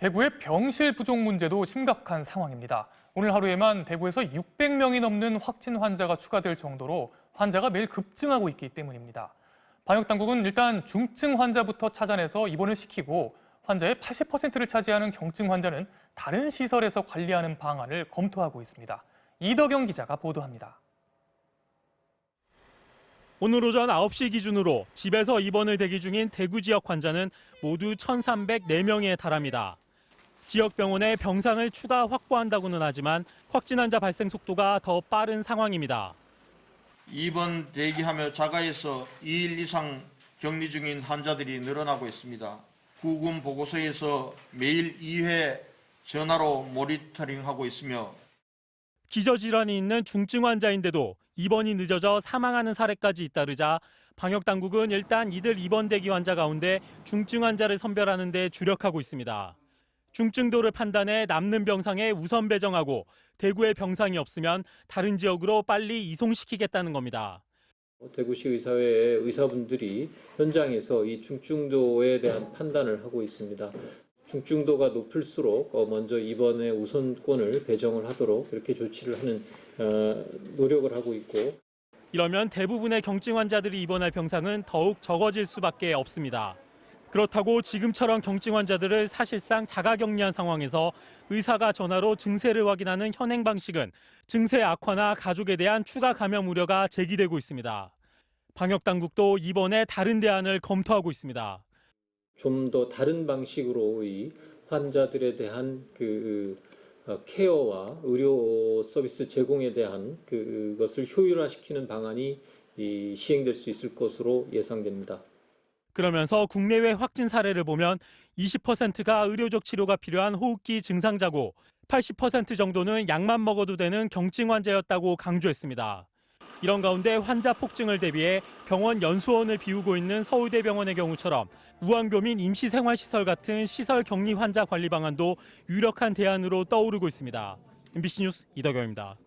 대구의 병실 부족 문제도 심각한 상황입니다. 오늘 하루에만 대구에서 600명이 넘는 확진 환자가 추가될 정도로 환자가 매일 급증하고 있기 때문입니다. 방역당국은 일단 중증 환자부터 찾아내서 입원을 시키고 환자의 80%를 차지하는 경증 환자는 다른 시설에서 관리하는 방안을 검토하고 있습니다. 이덕영 기자가 보도합니다. 오늘 오전 9시 기준으로 집에서 입원을 대기 중인 대구 지역 환자는 모두 1,304명에 달합니다. 지역 병원에 병상을 추가 확보한다고는 하지만 확진 환자 발생 속도가 더 빠른 상황입니다. 입원 대기하며 자가에서 2일 이상 격리 중인 환자들이 늘어나고 있습니다. 구군 보고소에서 매일 2회 전화로 모니터링하고 있으며 기저질환이 있는 중증 환자인데도 입원이 늦어져 사망하는 사례까지 잇따르자 방역당국은 일단 이들 입원 대기 환자 가운데 중증 환자를 선별하는 데 주력하고 있습니다. 중증도를 판단해 남는 병상에 우선 배정하고 대구에 병상이 없으면 다른 지역으로 빨리 이송시키겠다는 겁니다. 대구시 의사회의 의사분들이 현장에서 이 중증도에 대한 판단을 하고 있습니다. 중증도가 높을수록 먼저 입원의 우선권을 배정을 하도록 이렇게 조치를 하는 노력을 하고 있고. 이러면 대부분의 경증 환자들이 입원할 병상은 더욱 적어질 수밖에 없습니다. 그렇다고 지금처럼 경증 환자들을 사실상 자가격리한 상황에서 의사가 전화로 증세를 확인하는 현행 방식은 증세 악화나 가족에 대한 추가 감염 우려가 제기되고 있습니다. 방역당국도 이번에 다른 대안을 검토하고 있습니다. 좀 더 다른 방식으로 이 환자들에 대한 케어와 의료 서비스 제공에 대한 그것을 효율화시키는 방안이 시행될 수 있을 것으로 예상됩니다. 그러면서 국내외 확진 사례를 보면 20%가 의료적 치료가 필요한 호흡기 증상자고 80% 정도는 약만 먹어도 되는 경증 환자였다고 강조했습니다. 이런 가운데 환자 폭증을 대비해 병원 연수원을 비우고 있는 서울대병원의 경우처럼 우환교민 임시생활시설 같은 시설 격리 환자 관리 방안도 유력한 대안으로 떠오르고 있습니다. MBC 뉴스 이덕영입니다.